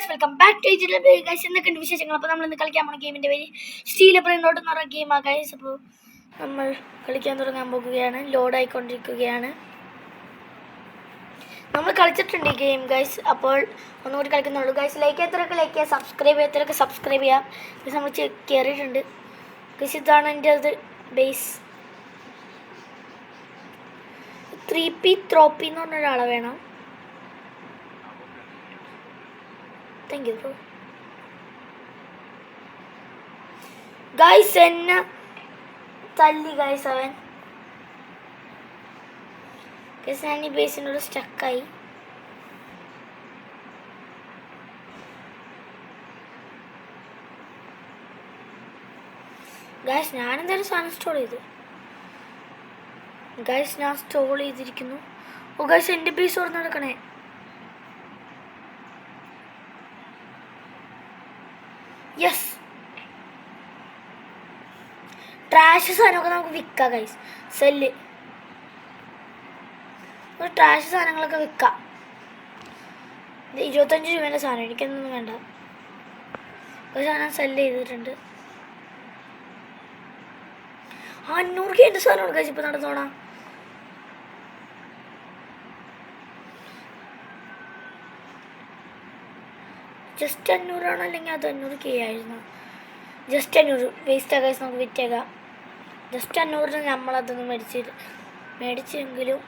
Welcome back to guys. എന്തൊക്കെയുണ്ട് വിശേഷങ്ങൾ? അപ്പോൾ നമ്മൾ ഇന്ന് കളിക്കാൻ പോകുന്ന ഗെയിമിൻ്റെ പേര് സ്റ്റീൽ ബ്രെയിനോട്ട് എന്ന് പറഞ്ഞ ഗെയിമാണ് ഗൈസ്. അപ്പോൾ നമ്മൾ കളിക്കാൻ തുടങ്ങാൻ പോകുകയാണ്. ലോഡായിക്കൊണ്ടിരിക്കുകയാണ്. നമ്മൾ കളിച്ചിട്ടുണ്ട് ഈ ഗെയിം ഗൈസ്. അപ്പോൾ ഒന്നുകൂടി കളിക്കുന്നുള്ളൂ ഗൈസ്. ലൈക്ക് ചെയ്യാത്തവരൊക്കെ ലൈക്ക് ചെയ്യുക, സബ്സ്ക്രൈബ് ചെയ്യാത്തവരൊക്കെ സബ്സ്ക്രൈബ് ചെയ്യാം. ഗൈസ് നമ്മൾ കയറിയിട്ടുണ്ട് ഗൈസ്. ഇതാണ് എൻ്റെ അത് ബേസ്. 3P ത്രോപ്പി എന്ന് പറഞ്ഞ ഒരാളെ വേണം. Thank you bro. ഗൈസ് എന്നെ തല്ലി ഗൈസ് അവൻ. ഗൈസ് ഞാൻ ഈ ബേസിനോട് സ്റ്റക്കായി. ഗൈസ് ഞാൻ എന്തായാലും സാധനം സ്റ്റോൾ ചെയ്തു. ഗൈസ് ഞാൻ സ്റ്റോൾ ചെയ്തിരിക്കുന്നു. ഓ ഗൈസ് എൻ്റെ ബേസ് ഓർന്ന് നടക്കണേ. യെസ്, ട്രാഷ് സാധനമൊക്കെ നമുക്ക് വിൽക്കാം ഗൈസ്. സെല്ല് ഒരു ട്രാഷ് സാധനങ്ങളൊക്കെ വിൽക്കാം. 25 രൂപേൻ്റെ സാധനം, എനിക്കൊന്നും വേണ്ട. ഒരു സാധനം സെല്ല് ചെയ്തിട്ടുണ്ട്. 500 രൂപേൻ്റെ സാധനമാണ് ഗൈസ് ഇപ്പോൾ നടന്നോണാം. ജസ്റ്റ് 500 ആണോ അല്ലെങ്കിൽ അത് 500K ആയിരുന്നു? ജസ്റ്റ് 500 വേസ്റ്റ് ഗൈസ്, നമുക്ക് വിറ്റേക്കാം. ജസ്റ്റ് 500 നമ്മളതൊന്നും മേടിച്ചെങ്കിലും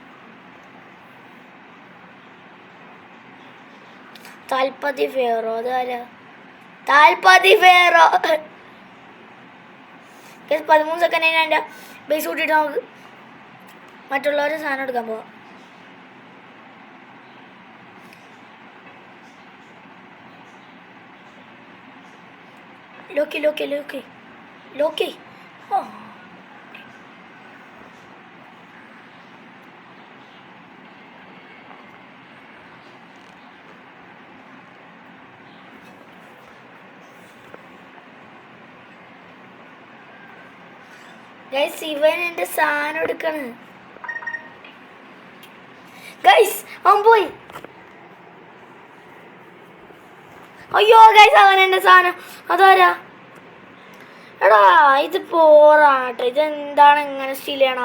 താൽപ്പതി ഫെയറോ അതാരാ? താൽപ്പതി ഫെയറോ 13 സെക്കൻഡ് എൻ്റെ ബേസ് കൂട്ടിയിട്ട് നമുക്ക് മറ്റുള്ളവരെ സാധനം എടുക്കാൻ പോവാം. ലോക്കി ലോക്കി ലോക്കി ലോക്കി. ഓ ഗൈസ് ഇവൻ എൻ്റെ സാധനം എടുക്കണ് ഗൈസ്. അവൻ പോയി. അയ്യോ ഗൈസ് അവൻ എൻ്റെ സാധനം. അതാരാ? എടാ ഇത് പോറാട്ടെ. ഇതെന്താണ് ഇങ്ങനെ സ്റ്റീൽ ചെയ്യണ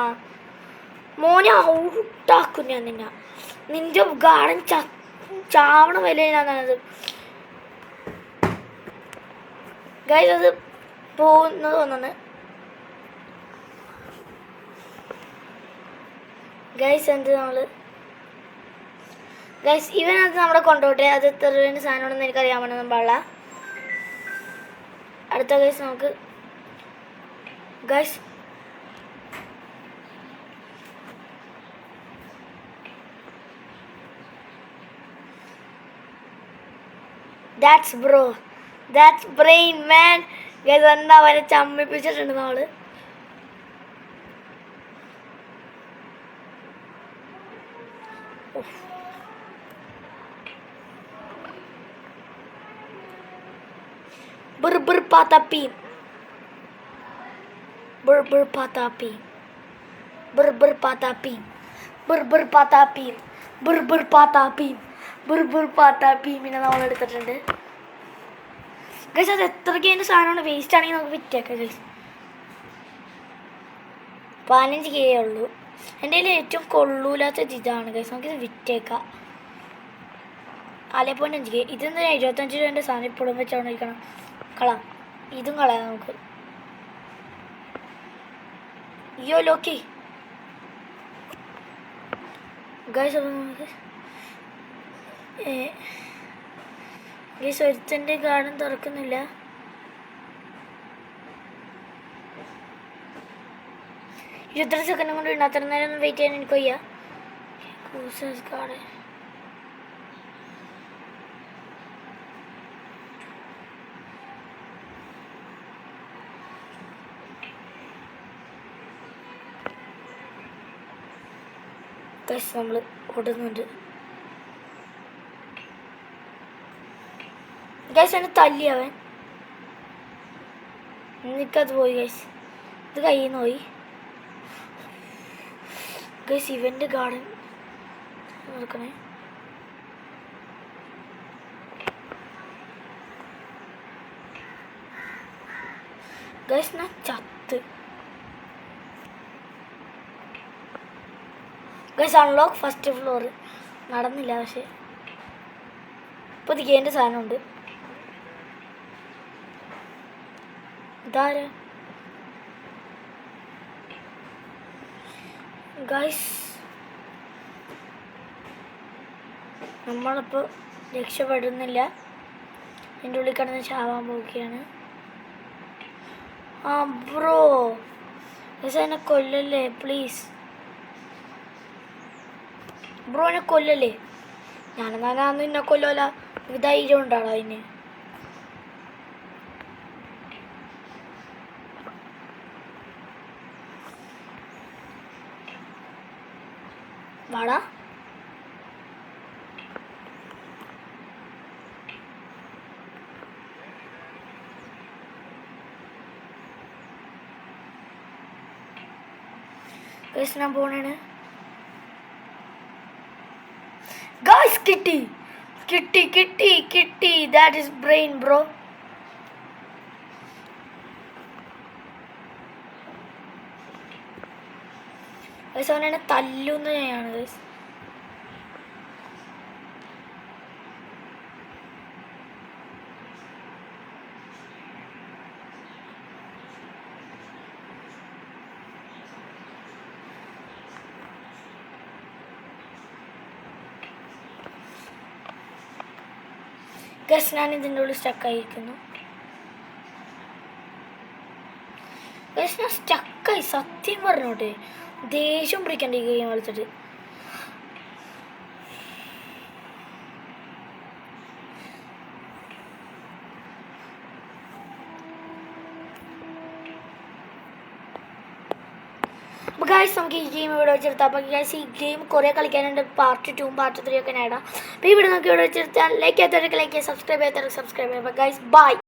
മോനെ? ഔട്ടാക്കും ഞാൻ നിന്റെ ഗാർഡൻ ചാവണ വില ഞാനത് ഗൈസ്. അത് പോകുന്നത് തോന്നുന്നു ഗൈസ്. എന്ത് നമ്മൾ ഗൈസ് ഇവനത് നമ്മളെ കൊണ്ടോട്ടെ. അത് എത്ര രൂപേൻ്റെ സാധനമാണെന്ന് എനിക്കറിയാൻ വേണമെന്ന് പാടില്ല. അടുത്ത ഗൈസ് നമുക്ക് guys that's bro, that's brain man. Guys എന്താ അവനെ ചമ്മിപ്പിച്ചിട്ടുണ്ട് നമ്മള്. Bur patapim, bur patapim, bur patapim, bur patapim, bur patapim, bur patapim. പിന്നെ നമ്മൾ എടുത്തിട്ടുണ്ട് ഗൈസ്. അത് എത്രയ്ക്ക് അതിൻ്റെ സാധനമാണ് വേസ്റ്റ് ആണെങ്കിൽ നമുക്ക് വിറ്റേക്കാം ഗൈസ്. 15K ഉള്ളൂ. എൻ്റെ കയ്യിൽ ഏറ്റവും കൊള്ളൂലാത്തത് ഇതാണ് ഗൈസ്. നമുക്കിത് വിറ്റേക്കാം. 4.5K. ഇതെന്താ 25 രൂപേൻ്റെ സാധനം ഇപ്പോഴും വെച്ചോണ്ടിരിക്കണം. കളാം, ഇതും കളയാം നമുക്ക്. അയ്യോ ലോക്കി ഗൈസ്. അപ്പം നമുക്ക് ഗൈസ് ഒരുത്തൻ്റെ ഗാർഡൻ തുറക്കുന്നില്ല. 22 സെക്കൻഡ് കൊണ്ട് ഉണ്ട്. അത്ര നേരം ഒന്നും വെയിറ്റ് ചെയ്യാൻ എനിക്ക് വയ്യ. ഗാർഡൻ ഗൈസ് നമ്മൾ ഓടുന്നുണ്ട് ഗൈസ്. എന്നെ തല്ലി അവൻ. എനിക്കത് പോയി ഗൈസ്. ഇത് കയ്യിൽ നിന്ന് പോയി ഗൈസ്. ഇവൻ്റെ ഗാർഡൻ നടക്കണേ. ഗൈസ് ഞാൻ ചത്ത്. ഗൈസ് അൺലോക്ക് ഫസ്റ്റ് ഫ്ലോർ നടന്നില്ല. പക്ഷെ ഇപ്പോൾ തികേൻ്റെ സാധനമുണ്ട്. ഇതാര് ഗൈസ്? നമ്മളിപ്പോൾ രക്ഷപ്പെടുന്നില്ല. എൻ്റെ ഉള്ളിൽ കിടന്ന് ചാവാൻ പോവുകയാണ്. ആ ബ്രോ ഗൈസ് എന്നെ കൊല്ലല്ലേ പ്ലീസ്. ബ്രോ എന്നെ കൊല്ലല്ലേ. ഞാനെന്നാ നിന്നെ കൊല്ലോല. എനിക്ക് ധൈര്യം ഉണ്ടാണോ അതിന്? വാടാ. ഗൈസ് ഞാൻ പോണേണ്. ഗൈസ് കിട്ടി കിട്ടി കിട്ടി കിട്ടി. That is brain bro. Guys അവനെന്നെ തല്ലുന്നതാണ് ഗൈസ്. ഗൈസ് ഞാൻ ഇതിൻ്റെ ഉള്ളിൽ സ്റ്റക്കായിരിക്കുന്നു. ഗൈസ് ഞാൻ സ്റ്റക്കായി. സത്യം പറഞ്ഞോട്ടെ ദേഷ്യം പിടിക്കണ്ട ഈ ഗെയിം കളിച്ചിട്ട്. അപ്പോൾ ഗൈസ് നമുക്ക് ഈ ഗെയിം ഇവിടെ വെച്ചെടുത്താൽ. അപ്പോൾ ഗൈസ് ഈ ഗെയിം കുറേ കളിക്കാനുണ്ട്. പാർട്ട് 2 പാർട്ട് 3 ഒക്കെ നേടാം. അപ്പോൾ ഈ വീഡിയോ നമുക്ക് ഇവിടെ വെച്ചെടുത്താൽ ലൈക്ക് ചെയ്യാത്തവർക്ക് ലൈക്ക് ചെയ്യുക, സബ്സ്ക്രൈബ് ചെയ്യാത്തവർക്ക് സബ്സ്ക്രൈബ് ചെയ്യുക. അപ്പോൾ ഗൈസ് ബൈ.